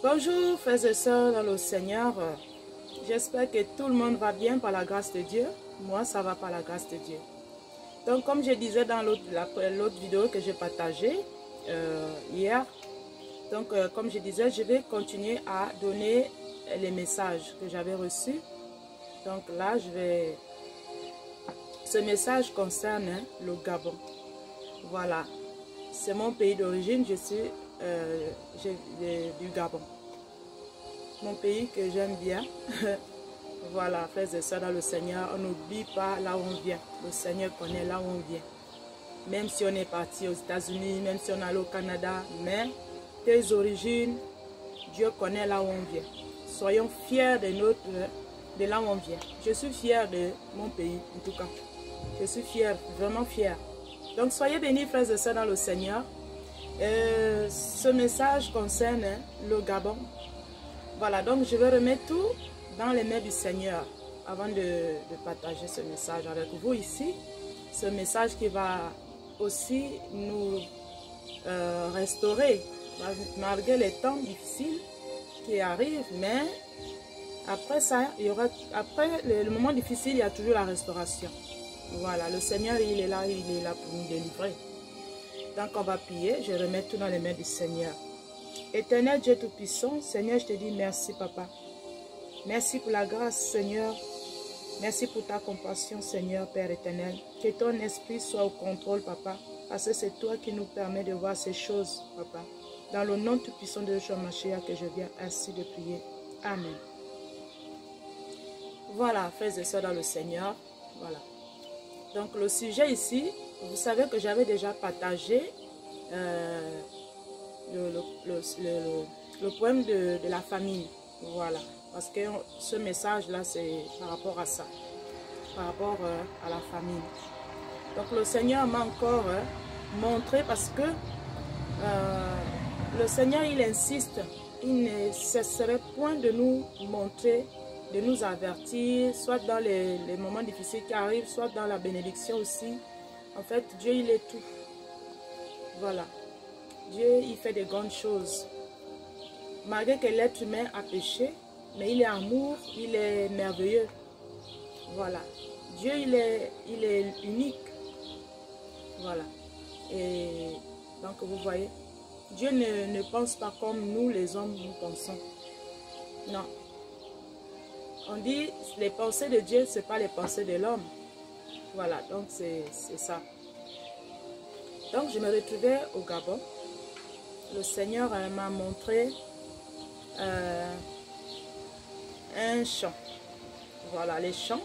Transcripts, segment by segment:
Bonjour frères et sœurs dans le Seigneur, j'espère que tout le monde va bien par la grâce de Dieu. Moi ça va par la grâce de Dieu. Donc comme je disais dans l'autre vidéo que j'ai partagée hier, donc comme je disais, je vais continuer à donner les messages que j'avais reçus. Donc là ce message concerne le Gabon. Voilà, c'est mon pays d'origine, je suis du Gabon. Mon pays que j'aime bien. Voilà, frères et sœurs dans le Seigneur, on n'oublie pas là où on vient. Le Seigneur connaît là où on vient. Même si on est parti aux États-Unis, même si on est allé au Canada, mais tes origines, Dieu connaît là où on vient. Soyons fiers de là où on vient. Je suis fière de mon pays, en tout cas. Je suis fière, vraiment fière. Donc soyez bénis, frères et sœurs dans le Seigneur. Ce message concerne le Gabon. Voilà, donc je vais remettre tout dans les mains du Seigneur avant de partager ce message avec vous ici. Ce message qui va aussi nous restaurer malgré les temps difficiles qui arrivent. Mais après ça, après le moment difficile, il y a toujours la restauration. Voilà, le Seigneur, il est là pour nous délivrer. Donc on va prier, je remets tout dans les mains du Seigneur. Éternel Dieu Tout-Puissant, Seigneur, je te dis merci, Papa. Merci pour la grâce, Seigneur. Merci pour ta compassion, Seigneur, Père éternel. Que ton esprit soit au contrôle, Papa, parce que c'est toi qui nous permets de voir ces choses, Papa. Dans le nom tout-puissant de Yeshua Mashiach que je viens ainsi de prier. Amen. Voilà, frères et sœurs dans le Seigneur. Voilà. Donc le sujet ici, vous savez que j'avais déjà partagé le poème de la famille. Voilà. Parce que ce message-là, c'est par rapport à ça. Par rapport à la famille. Donc le Seigneur m'a encore montré parce que le Seigneur, il insiste. Il ne cesserait point de nous montrer, de nous avertir, soit dans les moments difficiles qui arrivent, soit dans la bénédiction aussi. En fait, Dieu, il est tout. Voilà. Dieu, il fait des grandes choses. Malgré que l'être humain a péché, mais il est amour, il est merveilleux. Voilà. Dieu, il est unique. Voilà. Et donc, vous voyez, Dieu ne pense pas comme nous, les hommes, nous pensons. Non. On dit, les pensées de Dieu, ce n'est pas les pensées de l'homme. Voilà, donc c'est ça. Donc, je me retrouvais au Gabon. Le Seigneur m'a montré un champ. Voilà, les champs.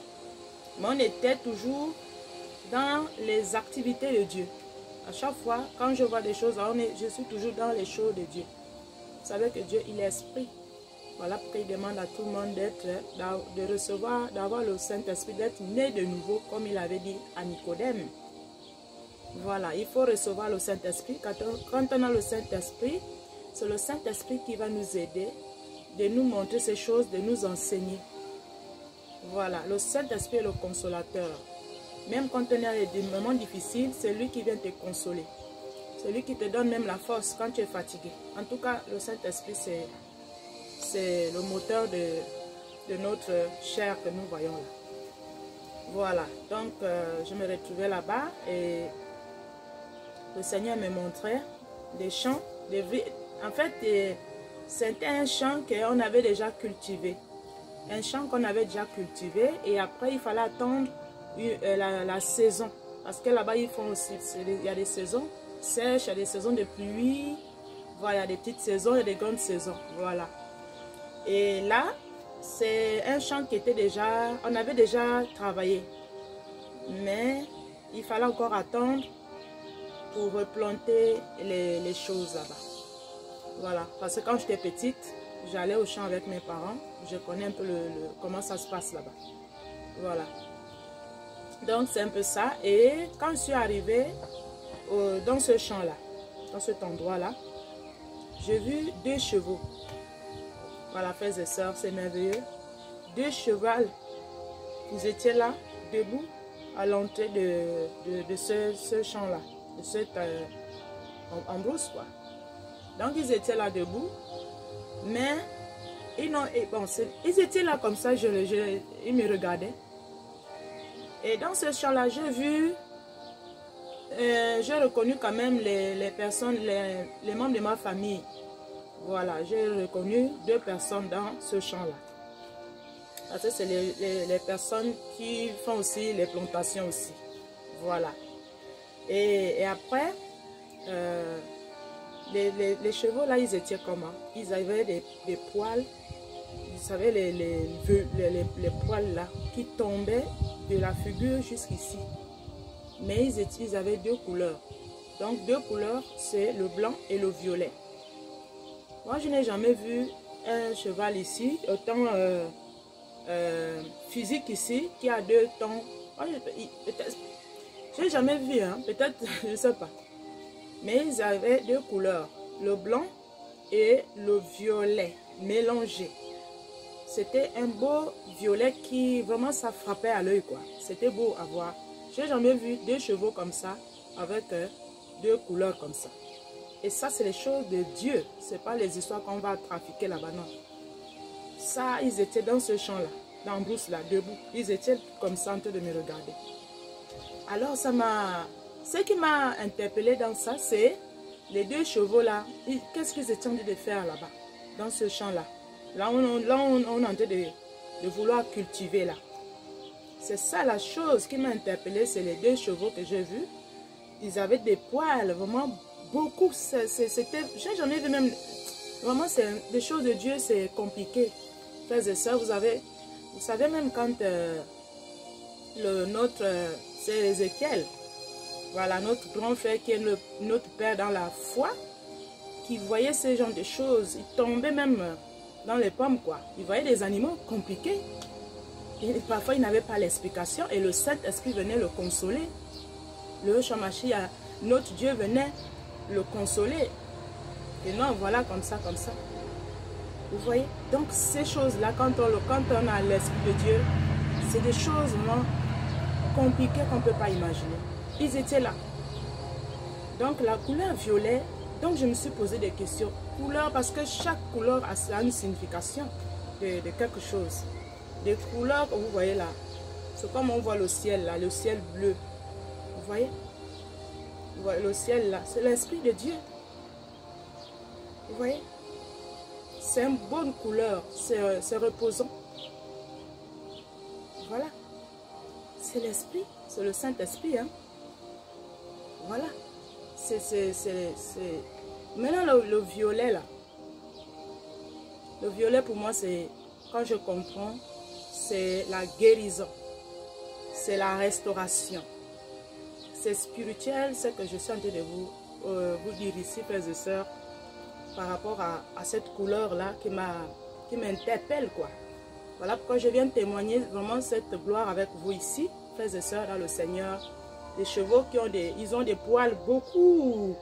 Mais on était toujours dans les activités de Dieu. À chaque fois, quand je vois des choses, je suis toujours dans les choses de Dieu. Vous savez que Dieu, il est esprit. Voilà pourquoi il demande à tout le monde de recevoir, d'avoir le Saint-Esprit, d'être né de nouveau, comme il avait dit à Nicodème. Voilà, il faut recevoir le Saint-Esprit. Quand on a le Saint-Esprit, c'est le Saint-Esprit qui va nous aider, de nous montrer ces choses, de nous enseigner. Voilà, le Saint-Esprit est le consolateur. Même quand on est à des moments difficiles, c'est lui qui vient te consoler. C'est lui qui te donne même la force quand tu es fatigué. En tout cas, le Saint-Esprit, c'est le moteur de notre chair que nous voyons là. Voilà, donc je me retrouvais là-bas et le Seigneur me montrait des champs. En fait, c'était un champ qu'on avait déjà cultivé. Un champ qu'on avait déjà cultivé et après il fallait attendre la saison. Parce que là-bas, ils font aussi, il y a des saisons sèches, il y a des saisons de pluie, voilà, il y a des petites saisons et des grandes saisons. Voilà. Et là, c'est un champ qui était déjà, on avait déjà travaillé. Mais il fallait encore attendre pour replanter les choses là-bas. Voilà. Parce que quand j'étais petite, j'allais au champ avec mes parents. Je connais un peu comment ça se passe là-bas. Voilà. Donc c'est un peu ça. Et quand je suis arrivée dans ce champ-là, dans cet endroit-là, j'ai vu 2 chevaux. Voilà, frères et sœurs, c'est merveilleux. 2 chevaux, ils étaient là, debout, à l'entrée de ce champ-là, de cette en brousse, quoi. Donc ils étaient là debout. Mais ils étaient là comme ça, ils me regardaient. Et dans ce champ-là, j'ai vu, j'ai reconnu quand même les personnes, les membres de ma famille. Voilà, j'ai reconnu 2 personnes dans ce champ-là. Parce que c'est les personnes qui font aussi les plantations aussi. Voilà. Et après, les chevaux là, ils étaient comment? Ils avaient des poils, vous savez, les poils là, qui tombaient de la figure jusqu'ici. Mais ils avaient 2 couleurs. Donc 2 couleurs, c'est le blanc et le violet. Moi, je n'ai jamais vu un cheval ici, autant physique ici, qui a 2 tons. Je n'ai jamais vu, hein, peut-être, je ne sais pas. Mais ils avaient 2 couleurs, le blanc et le violet mélangés. C'était un beau violet qui, vraiment, ça frappait à l'œil, quoi. C'était beau à voir. Je n'ai jamais vu 2 chevaux comme ça, avec 2 couleurs comme ça. Et ça, c'est les choses de Dieu. Ce n'est pas les histoires qu'on va trafiquer là-bas, non. Ça, ils étaient dans ce champ-là, dans la brousse là, debout. Ils étaient comme ça en train de me regarder. Alors, ça m'a... Ce qui m'a interpellé dans ça, c'est les 2 chevaux là. Qu'est-ce qu'ils étaient en train de faire là-bas, dans ce champ-là? Là, on est en train de vouloir cultiver là. C'est ça la chose qui m'a interpellé, c'est les 2 chevaux que j'ai vus. Ils avaient des poils, vraiment beaucoup. C'était... J'ai jamais vu même... Vraiment, c'est des choses de Dieu, c'est compliqué. Frères et sœurs, vous savez même quand c'est Ézéchiel, voilà, notre grand frère qui est notre père dans la foi, qui voyait ce genre de choses, il tombait même dans les pommes, quoi. Il voyait des animaux compliqués. Et parfois, il n'avait pas l'explication et le Saint-Esprit venait le consoler. Le Shamashi, notre Dieu venait le consoler. Et non, voilà, comme ça, comme ça. Vous voyez? Donc, ces choses-là, quand on a l'Esprit de Dieu, c'est des choses vraiment compliquées qu'on ne peut pas imaginer. Ils étaient là. Donc, la couleur violet, donc je me suis posé des questions. Couleur, parce que chaque couleur a une signification de quelque chose. Des couleurs que vous voyez là, c'est comme on voit le ciel là, le ciel bleu. Vous voyez? Vous voyez le ciel là, c'est l'Esprit de Dieu. Vous voyez? C'est une bonne couleur, c'est reposant. Voilà. C'est l'Esprit, c'est le Saint-Esprit. Hein? Voilà. Maintenant, le violet, là. Le violet, pour moi, c'est, quand je comprends, c'est la guérison. C'est la restauration. C'est spirituel, ce que je suis en train de vous dire ici, frères et sœurs, par rapport à cette couleur-là qui m'interpelle, quoi. Voilà pourquoi je viens témoigner vraiment cette gloire avec vous ici, frères et sœurs, dans le Seigneur. Les chevaux ils ont des poils beaucoup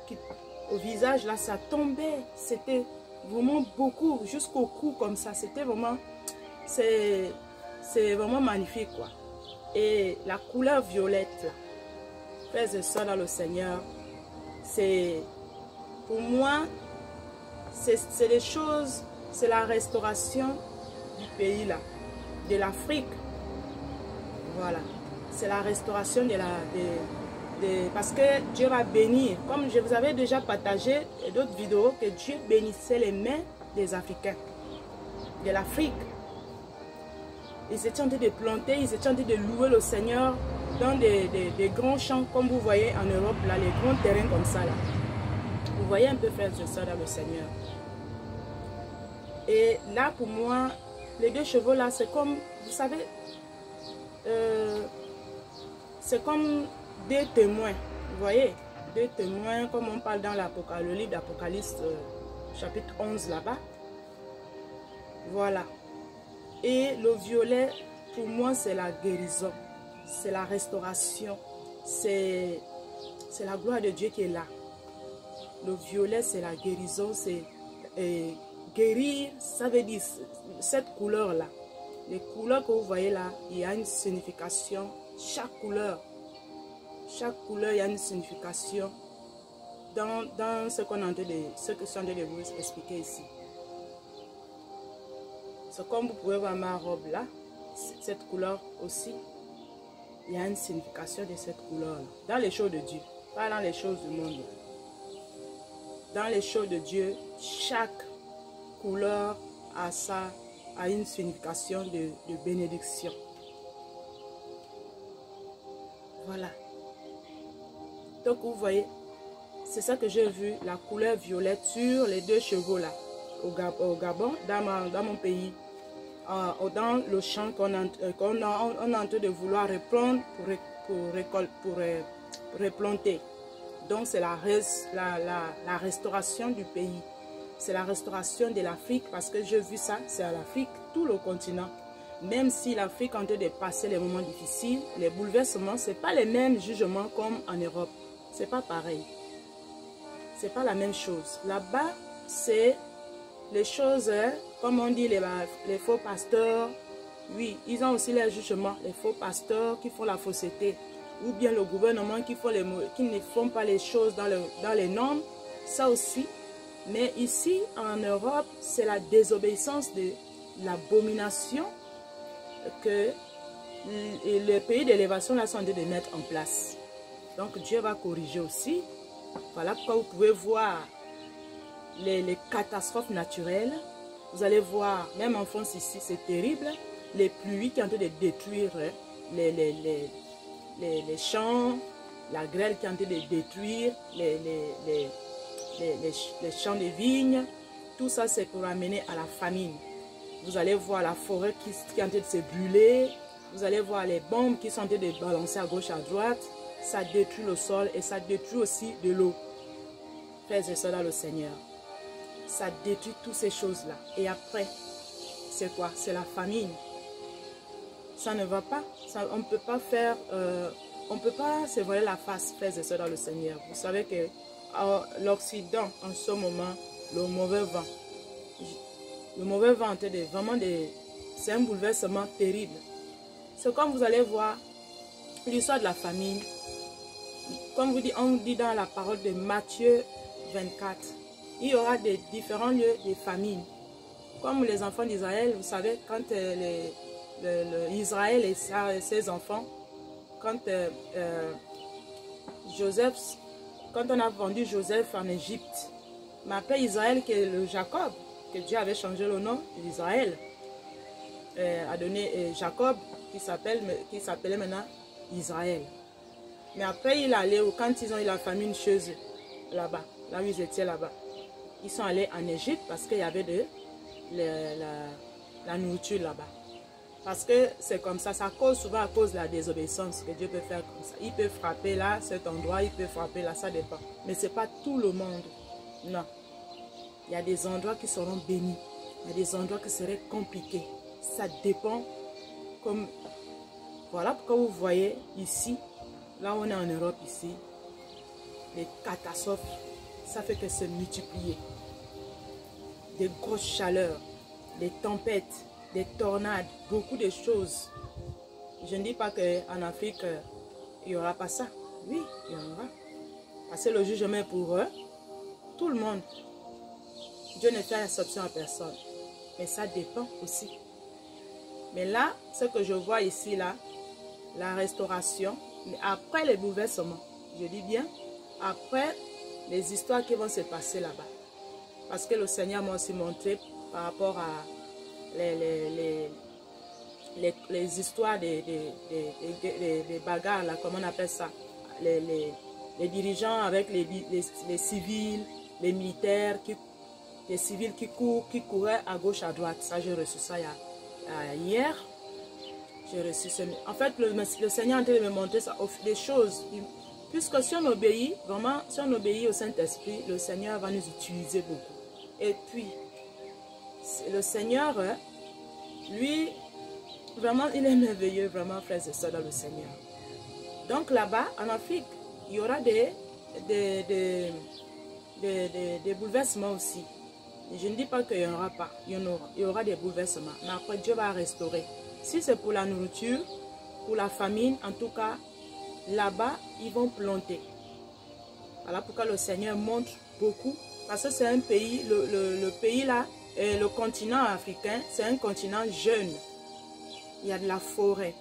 au visage, là, ça tombait. C'était vraiment beaucoup, jusqu'au cou comme ça. C'était vraiment, c'est vraiment magnifique, quoi. Et la couleur violette, là, frères et sœurs, dans le Seigneur, c'est, pour moi, c'est les choses, c'est la restauration du pays là, de l'Afrique. Voilà. C'est la restauration parce que Dieu va bénir. Comme je vous avais déjà partagé d'autres vidéos, que Dieu bénissait les mains des Africains, de l'Afrique. Ils étaient en train de planter, ils étaient en train de louer le Seigneur dans des grands champs, comme vous voyez en Europe, là, les grands terrains comme ça. Là. Vous voyez un peu faire ça dans le Seigneur. Et là, pour moi, les 2 chevaux là, c'est comme, vous savez, c'est comme 2 témoins. Vous voyez, 2 témoins, comme on parle dans le livre d'Apocalypse, chapitre 11 là-bas. Voilà. Et le violet, pour moi, c'est la guérison. C'est la restauration. C'est la gloire de Dieu qui est là. Le violet, c'est la guérison. C'est guérir, ça veut dire cette couleur-là. Les couleurs que vous voyez là, il y a une signification. Chaque couleur, il y a une signification dans ce que je suis en train de vous expliquer ici. C'est comme vous pouvez voir ma robe là, cette couleur aussi. Il y a une signification de cette couleur là. Dans les choses de Dieu, pas dans les choses du monde. Dans les choses de Dieu, chaque couleur a une signification de bénédiction. Voilà. Donc vous voyez, c'est ça que j'ai vu, la couleur violette sur les deux chevaux là. Au Gabon, dans mon pays, dans le champ qu'on est en train de vouloir reprendre pour replanter. Donc c'est la restauration du pays. C'est la restauration de l'Afrique parce que j'ai vu ça, c'est à l'Afrique, tout le continent. Même si l'Afrique est en train de passer les moments difficiles, les bouleversements, ce n'est pas les mêmes jugements comme en Europe. Ce n'est pas pareil. Ce n'est pas la même chose. Là-bas, c'est les choses, comme on dit, les faux pasteurs. Oui, ils ont aussi les jugements, les faux pasteurs qui font la fausseté. Ou bien le gouvernement qui ne font pas les choses dans les normes. Ça aussi. Mais ici, en Europe, c'est la désobéissance de l'abomination que le pays d'élévation là sont en train de mettre en place. Donc Dieu va corriger aussi. Voilà pourquoi vous pouvez voir les catastrophes naturelles. Vous allez voir, même en France ici, c'est terrible. Les pluies qui sont en train de détruire les champs, la grêle qui est en train de détruire les champs de vignes. Tout ça, c'est pour amener à la famine. Vous allez voir la forêt qui est en train de se brûler. Vous allez voir les bombes qui sont en train de balancer à gauche, à droite. Ça détruit le sol et ça détruit aussi de l'eau. Frères et sœurs dans le Seigneur. Ça détruit toutes ces choses-là. Et après, c'est quoi? C'est la famine. Ça ne va pas. Ça, on ne peut pas faire... on ne peut pas se voiler la face, frères et sœurs dans le Seigneur. Vous savez que l'Occident, en ce moment, le mauvais vent, c'est un bouleversement terrible. C'est comme vous allez voir l'histoire de la famine. Comme on dit dans la parole de Matthieu 24, il y aura des différents lieux de famine. Comme les enfants d'Israël, vous savez, quand Israël et ses enfants, quand quand on a vendu Joseph en Égypte, mais après Israël, qui est le Jacob, que Dieu avait changé le nom d'Israël, a donné Jacob, qui s'appelait maintenant Israël. Mais après, il allait, quand ils ont eu la famine chez eux, là-bas, là où ils étaient là-bas, ils sont allés en Égypte parce qu'il y avait la nourriture là-bas. Parce que c'est comme ça cause souvent à cause de la désobéissance que Dieu peut faire comme ça. Il peut frapper là, cet endroit, il peut frapper là, ça dépend. Mais ce n'est pas tout le monde. Non. Il y a des endroits qui seront bénis. Il y a des endroits qui seraient compliqués. Ça dépend. Comme voilà pourquoi vous voyez ici, là on est en Europe ici, les catastrophes, ça fait que se multiplier. Des grosses chaleurs, des tempêtes, des tornades, beaucoup de choses. Je ne dis pas qu'en Afrique, il n'y aura pas ça. Oui, il y en aura. Parce que le jugement est pour eux, tout le monde. Dieu ne fait exception à personne. Mais ça dépend aussi. Mais là, ce que je vois ici, là, la restauration, mais après les bouleversements, je dis bien, après les histoires qui vont se passer là-bas. Parce que le Seigneur m'a aussi montré par rapport à les histoires des bagarres, là, comment on appelle ça, les dirigeants avec les civils, les militaires, les civils qui couraient à gauche, à droite. Ça, j'ai reçu ça hier. J'ai reçu ça. En fait, le Seigneur est en train de me montrer ça, des choses. Puisque si on obéit, vraiment, si on obéit au Saint-Esprit, le Seigneur va nous utiliser beaucoup. Et puis, le Seigneur, lui, vraiment, il est merveilleux, vraiment, frères et sœurs, dans le Seigneur. Donc là-bas, en Afrique, il y aura des bouleversements aussi. Je ne dis pas qu'il n'y en aura pas, il y aura des bouleversements. Mais après, Dieu va restaurer. Si c'est pour la nourriture, pour la famine, en tout cas, là-bas, ils vont planter. Voilà pourquoi le Seigneur montre beaucoup. Parce que c'est un pays, le pays là, Et le continent africain, c'est un continent jeune. Il y a de la forêt.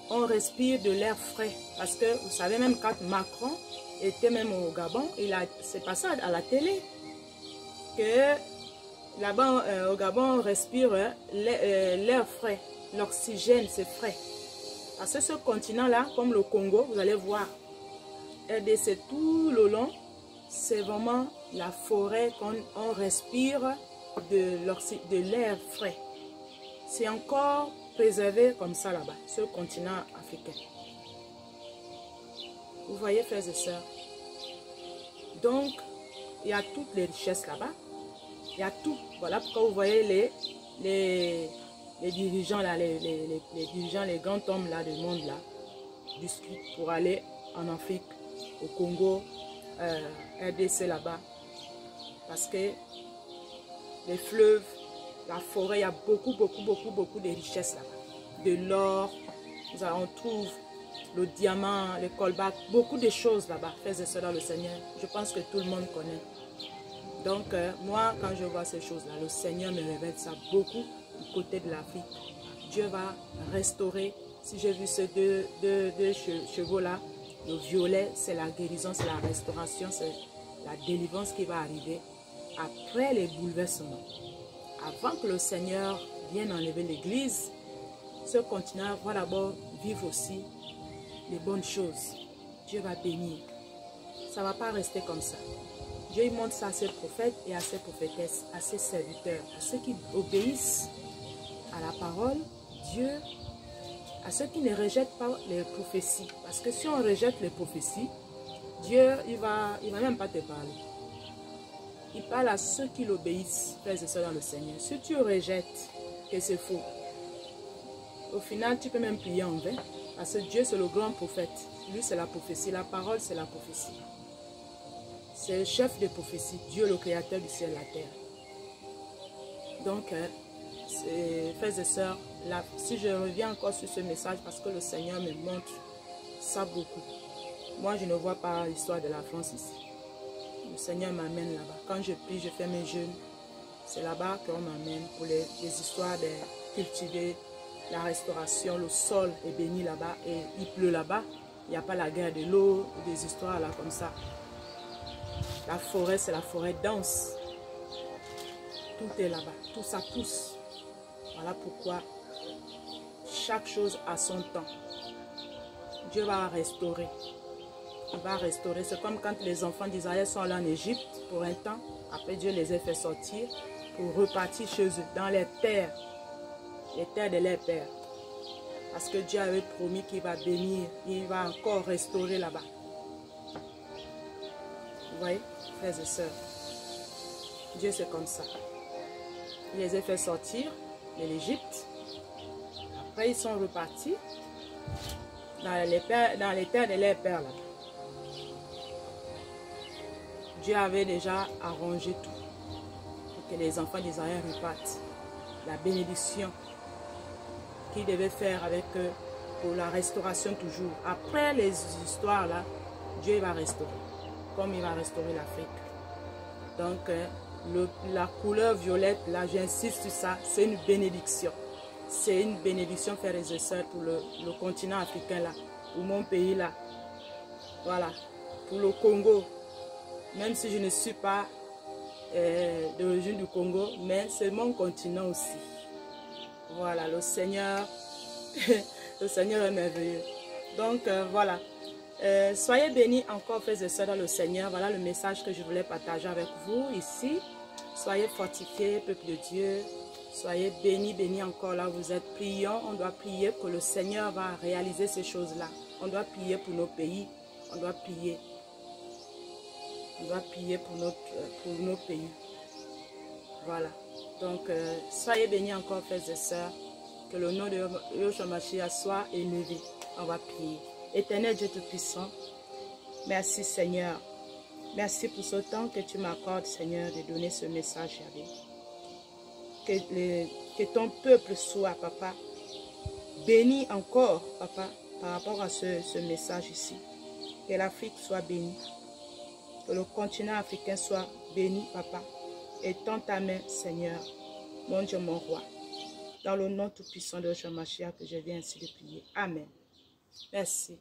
On respire de l'air frais. Parce que vous savez, même quand Macron était même au Gabon, c'est passé à la télé que là-bas au Gabon, on respire l'air frais. L'oxygène, c'est frais. Parce que ce continent-là, comme le Congo, vous allez voir, RDC tout le long, c'est vraiment la forêt qu'on respire de l'air frais. C'est encore préservé comme ça là-bas, ce continent africain. Vous voyez, frères et sœurs. Donc, il y a toutes les richesses là-bas. Il y a tout. Voilà pourquoi vous voyez les dirigeants là, les dirigeants, les grands hommes là du monde là, discutent pour aller en Afrique, au Congo, RDC là-bas. Parce que les fleuves, la forêt, il y a beaucoup de richesses là-bas. De l'or, on trouve le diamant, le colbac, beaucoup de choses là-bas. Frères et sœurs dans le Seigneur, je pense que tout le monde connaît. Donc, moi, quand je vois ces choses-là, le Seigneur me révèle ça beaucoup du côté de l'Afrique. Dieu va restaurer. Si j'ai vu ces deux chevaux-là, le violet, c'est la guérison, c'est la restauration, c'est la délivrance qui va arriver après les bouleversements. Avant que le Seigneur vienne enlever l'Église, ce continent va d'abord vivre aussi les bonnes choses. Dieu va bénir. Ça ne va pas rester comme ça. Dieu il montre ça à ses prophètes et à ses prophétesses, à ses serviteurs, à ceux qui obéissent à la parole, Dieu, à ceux qui ne rejettent pas les prophéties. Parce que si on rejette les prophéties, Dieu, il va même pas te parler. Il parle à ceux qui l'obéissent, frères et sœurs dans le Seigneur. Si tu rejettes que c'est faux, au final, tu peux même prier en vain. Parce que Dieu, c'est le grand prophète. Lui, c'est la prophétie. La parole, c'est la prophétie. C'est le chef de prophétie. Dieu, le créateur du ciel et la terre. Donc, frères et sœurs, là, si je reviens encore sur ce message, parce que le Seigneur me montre ça beaucoup. Moi, je ne vois pas l'histoire de la France ici. Le Seigneur m'amène là-bas. Quand je prie, je fais mes jeûnes. C'est là-bas qu'on m'amène pour les histoires de cultiver, la restauration. Le sol est béni là-bas et il pleut là-bas. Il n'y a pas la guerre de l'eau, des histoires là comme ça. La forêt, c'est la forêt dense. Tout est là-bas. Tout ça pousse. Voilà pourquoi chaque chose a son temps. Dieu va restaurer. Il va restaurer. C'est comme quand les enfants d'Israël sont allés en Égypte pour un temps. Après, Dieu les a fait sortir pour repartir chez eux, dans les terres de leurs pères. Parce que Dieu avait promis qu'il va bénir, il va encore restaurer là-bas. Vous voyez, frères et sœurs, Dieu c'est comme ça. Il les a fait sortir de l'Égypte. Après, ils sont repartis dans les terres de leurs pères là-bas. Dieu avait déjà arrangé tout pour que les enfants d'Israël repartent. La bénédiction qu'il devait faire avec eux pour la restauration toujours. Après les histoires là, Dieu va restaurer, comme il va restaurer l'Afrique. Donc, la couleur violette, là, j'insiste sur ça, c'est une bénédiction. C'est une bénédiction, frères et sœurs, pour le continent africain là, pour mon pays là. Voilà, pour le Congo. Même si je ne suis pas d'origine du Congo, mais c'est mon continent aussi. Voilà, le Seigneur, le Seigneur est merveilleux. Donc, voilà. Soyez bénis encore, frères et sœurs, dans le Seigneur. Voilà le message que je voulais partager avec vous ici. Soyez fortifiés, peuple de Dieu. Soyez bénis, bénis encore là où vous êtes. Prions, on doit prier que le Seigneur va réaliser ces choses-là. On doit prier pour nos pays. On doit prier. On doit prier pour nos pays. Voilà. Donc, soyez bénis encore, frères et sœurs. Que le nom de Yahshua Mashiach soit élevé. On va prier. Éternel Dieu Tout-Puissant, merci Seigneur. Merci pour ce temps que tu m'accordes, Seigneur, de donner ce message, Yahvé. Que ton peuple soit, Papa, béni encore, Papa, par rapport à ce message ici. Que l'Afrique soit bénie. Que le continent africain soit béni, Papa. Et tends ta main, Seigneur, mon Dieu, mon roi. Dans le nom tout-puissant de Yeshua Mashiach que je viens ainsi de prier. Amen. Merci.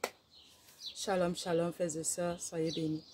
Shalom, shalom, frères et sœurs. Soyez bénis.